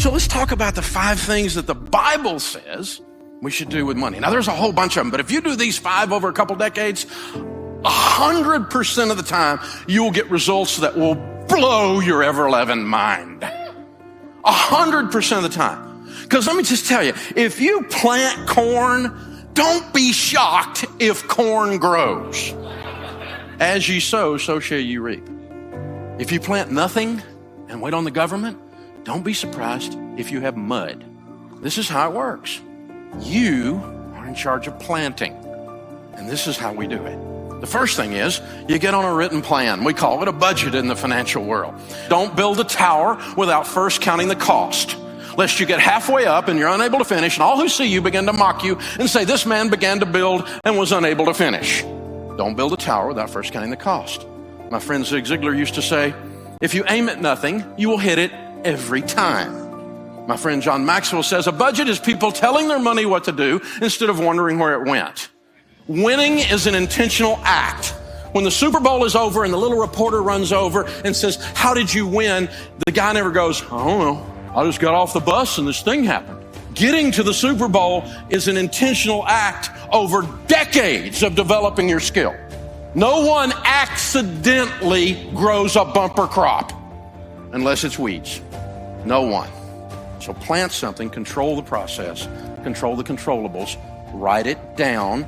So let's talk about the 5 things that the Bible says we should do with money. Now, there's a whole bunch of them, but if you do these 5 over a couple decades, 100% of the time, you will get results that will blow your ever-loving mind. 100% of the time. Because let me just tell you, if you plant corn, don't be shocked if corn grows. As ye sow, so shall you reap. If you plant nothing and wait on the government, don't be surprised if you have mud. This is how it works. You are in charge of planting, and this is how we do it. The first thing is you get on a written plan. We call it a budget in the financial world. Don't build a tower without first counting the cost, lest you get halfway up and you're unable to finish, and all who see you begin to mock you and say, this man began to build and was unable to finish. Don't build a tower without first counting the cost. My friend Zig Ziglar used to say, if you aim at nothing, you will hit it every time. My friend John Maxwell says, a budget is people telling their money what to do instead of wondering where it went. Winning is an intentional act. When the Super Bowl is over and the little reporter runs over and says, how did you win? The guy never goes, I don't know. I just got off the bus and this thing happened. Getting to the Super Bowl is an intentional act over decades of developing your skill. No one accidentally grows a bumper crop unless it's weeds. No one. So plant something, control the process, control the controllables, write it down.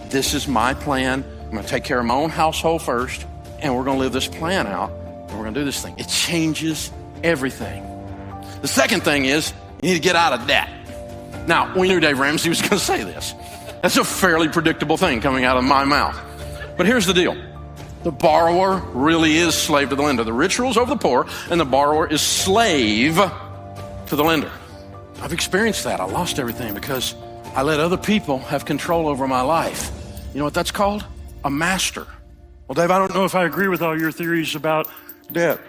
This is my plan. I'm going to take care of my own household first, and we're going to live this plan out, and we're going to do this thing. It changes everything. The second thing is you need to get out of debt. Now, we knew Dave Ramsey was going to say this. That's a fairly predictable thing coming out of my mouth. But here's the deal. The borrower really is slave to the lender. The rich rules over the poor, and the borrower is slave to the lender. I've experienced that. I lost everything because I let other people have control over my life. You know what that's called? A master. Well, Dave, I don't know if I agree with all your theories about debt.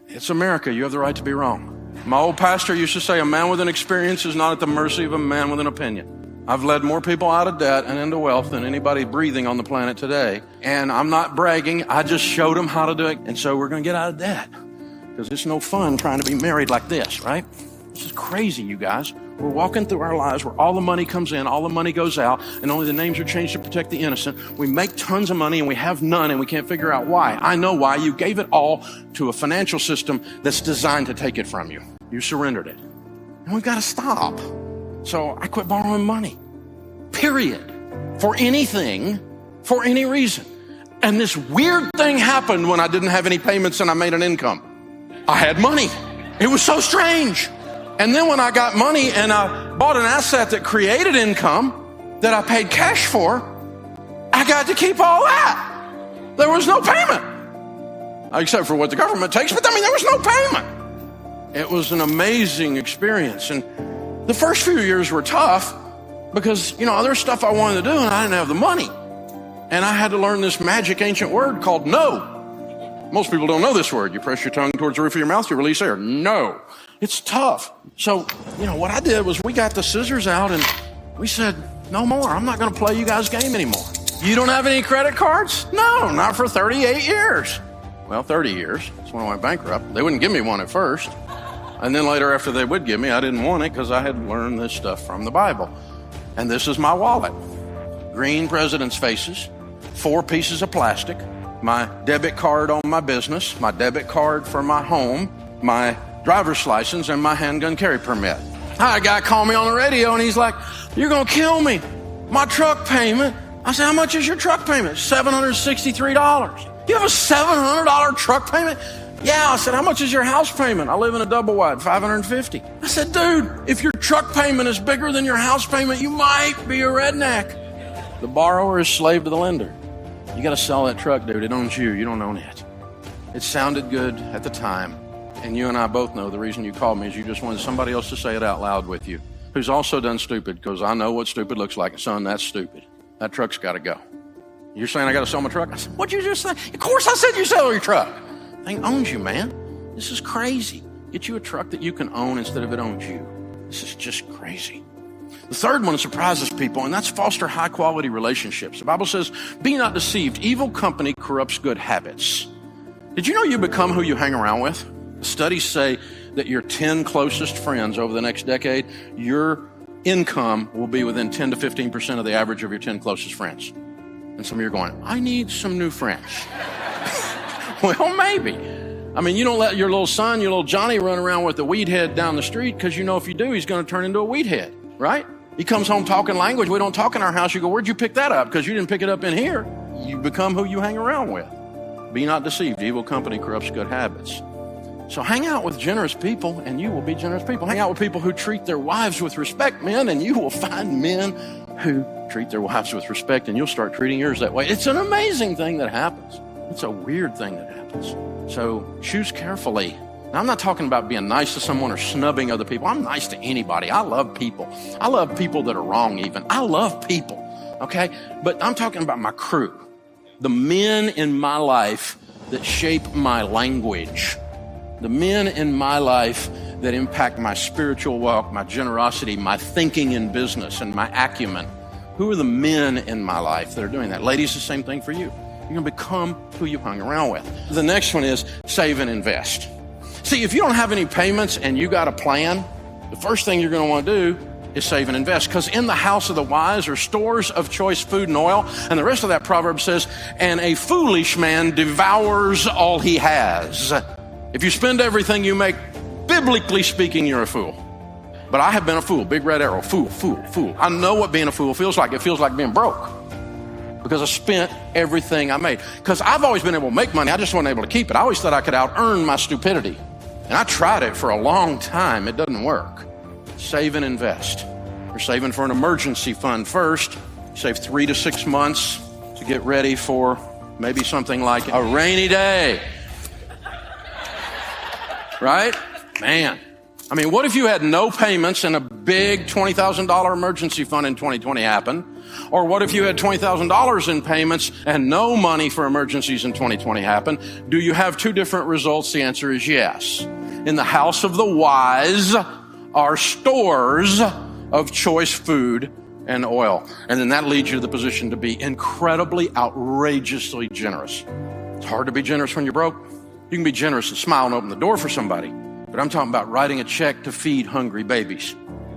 It's America. You have the right to be wrong. My old pastor used to say, a man with an experience is not at the mercy of a man with an opinion. I've led more people out of debt and into wealth than anybody breathing on the planet today. And I'm not bragging. I just showed them how to do it. And so we're going to get out of debt because it's no fun trying to be married like this, right? This is crazy, you guys. We're walking through our lives where all the money comes in, all the money goes out, and only the names are changed to protect the innocent. We make tons of money and we have none, and we can't figure out why. I know why. You gave it all to a financial system that's designed to take it from you. You surrendered it. And we've got to stop. So I quit borrowing money. Period. For anything, for any reason. And this weird thing happened when I didn't have any payments and I made an income. I had money. It was so strange. And then when I got money and I bought an asset that created income that I paid cash for, I got to keep all that. There was no payment. Except for what the government takes, but I mean, there was no payment. It was an amazing experience. And the first few years were tough because, you know, there's stuff I wanted to do and I didn't have the money. And I had to learn this magic ancient word called no. Most people don't know this word. You press your tongue towards the roof of your mouth, you release air. No. It's tough. So, you know, what I did was we got the scissors out and we said, no more. I'm not going to play you guys' game anymore. You don't have any credit cards? No, not for 38 years. Well, 30 years. That's when I went bankrupt. They wouldn't give me one at first. And then later after they would give me, I didn't want it because I had learned this stuff from the Bible. And this is my wallet. Green president's faces, 4 pieces of plastic, my debit card on my business, my debit card for my home, my driver's license, and my handgun carry permit. A guy called me on the radio and he's like, you're going to kill me. My truck payment. I said, how much is your truck payment? $763. You have a $700 truck payment? Yeah. I said, how much is your house payment? I live in a double wide, $550. I said, dude, if your truck payment is bigger than your house payment, you might be a redneck. The borrower is slave to the lender. You got to sell that truck, dude. It owns you. You don't own it. It sounded good at the time. And you and I both know the reason you called me is you just wanted somebody else to say it out loud with you, who's also done stupid, because I know what stupid looks like. Son, that's stupid. That truck's got to go. You're saying I got to sell my truck? I said, what'd you just say? Of course I said you sell your truck. Thing owns you, man. This is crazy. Get you a truck that you can own instead of it owns you. This is just crazy. The third one surprises people, and that's foster high-quality relationships. The Bible says, be not deceived. Evil company corrupts good habits. Did you know you become who you hang around with? Studies say that your 10 closest friends over the next decade, your income will be within 10 to 15% of the average of your 10 closest friends. And some of you are going, I need some new friends. Well, maybe. I mean, you don't let your little son, your little Johnny run around with a weed head down the street, because you know if you do, he's going to turn into a weed head, right? He comes home talking language we don't talk in our house. You go, where'd you pick that up? Because you didn't pick it up in here. You become who you hang around with. Be not deceived. Evil company corrupts good habits. So hang out with generous people and you will be generous people. Hang out with people who treat their wives with respect, men, and you will find men who treat their wives with respect, and you'll start treating yours that way. It's an amazing thing that happens. It's a weird thing that happens. So choose carefully. Now, I'm not talking about being nice to someone or snubbing other people. I'm nice to anybody. I love people. I love people that are wrong even. I love people, okay? But I'm talking about my crew, the men in my life that shape my language, the men in my life that impact my spiritual walk, my generosity, my thinking in business, and my acumen. Who are the men in my life that are doing that? Ladies, the same thing for you. You're going to become who you hung around with. The next one is save and invest. See, if you don't have any payments and you got a plan, the first thing you're going to want to do is save and invest. Because in the house of the wise are stores of choice food and oil. And the rest of that proverb says, and a foolish man devours all he has. If you spend everything you make, biblically speaking, you're a fool. But I have been a fool. Big red arrow. Fool, fool, fool. I know what being a fool feels like. It feels like being broke. Because I spent everything I made. Because I've always been able to make money. I just wasn't able to keep it. I always thought I could out-earn my stupidity. And I tried it for a long time. It doesn't work. Save and invest. You're saving for an emergency fund first. Save 3 to 6 months to get ready for maybe something like a rainy day. Right? Man. I mean, what if you had no payments and a big $20,000 emergency fund in 2020 happened? Or what if you had $20,000 in payments and no money for emergencies in 2020 happened? Do you have two different results? The answer is yes. In the house of the wise are stores of choice food and oil. And then that leads you to the position to be incredibly, outrageously generous. It's hard to be generous when you're broke. You can be generous and smile and open the door for somebody. But I'm talking about writing a check to feed hungry babies.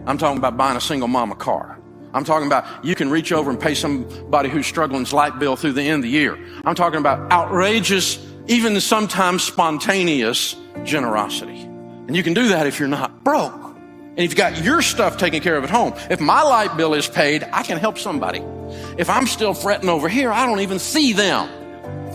I'm talking about buying a single mom a car. I'm talking about you can reach over and pay somebody who's struggling's light bill through the end of the year. I'm talking about outrageous, even sometimes spontaneous generosity. And you can do that if you're not broke. And if you've got your stuff taken care of at home. If my light bill is paid, I can help somebody. If I'm still fretting over here, I don't even see them.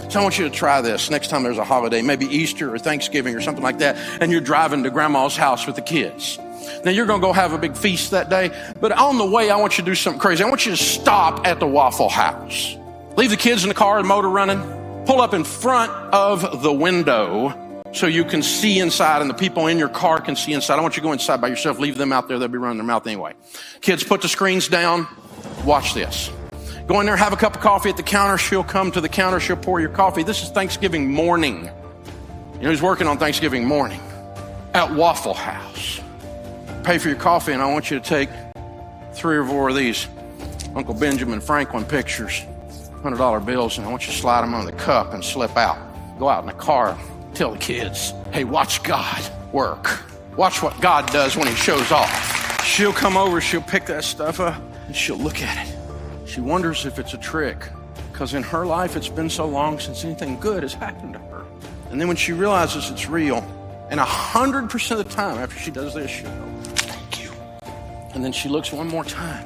So I want you to try this next time there's a holiday, maybe Easter or Thanksgiving or something like that, and you're driving to grandma's house with the kids. Now you're going to go have a big feast that day, but on the way, I want you to do something crazy. I want you to stop at the Waffle House. Leave the kids in the car, the motor running. Pull up in front of the window so you can see inside and the people in your car can see inside. I want you to go inside by yourself. Leave them out there. They'll be running their mouth anyway. Kids, put the screens down. Watch this. Go in there, have a cup of coffee at the counter. She'll come to the counter. She'll pour your coffee. This is Thanksgiving morning. You know who's working on Thanksgiving morning? At Waffle House. Pay for your coffee, and I want you to take 3 or 4 of these Uncle Benjamin Franklin pictures, $100 bills, and I want you to slide them on the cup and slip out. Go out in the car, tell the kids, hey, watch God work. Watch what God does when he shows off. She'll come over, she'll pick that stuff up, and she'll look at it. She wonders if it's a trick, because in her life, it's been so long since anything good has happened to her. And then when she realizes it's real, and 100% of the time after she does this, she'll go, thank you. And then she looks one more time,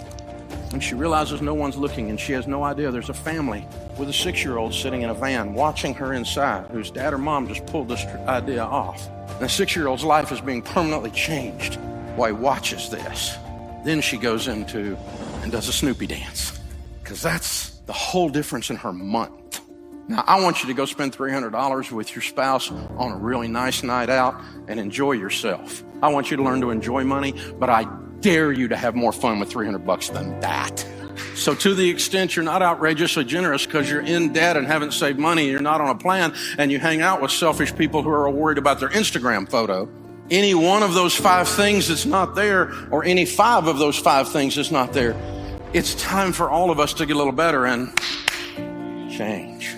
and she realizes no one's looking, and she has no idea there's a family with a 6-year-old sitting in a van watching her inside, whose dad or mom just pulled this idea off. And the 6-year-old's life is being permanently changed while he watches this. Then she goes into and does a Snoopy dance. Because that's the whole difference in her month. Now, I want you to go spend $300 with your spouse on a really nice night out and enjoy yourself. I want you to learn to enjoy money, but I dare you to have more fun with $300 than that. So to the extent you're not outrageously generous because you're in debt and haven't saved money, you're not on a plan, and you hang out with selfish people who are worried about their Instagram photo, any one of those 5 things that's not there, or any 5 of those 5 things that's not there, it's time for all of us to get a little better and change.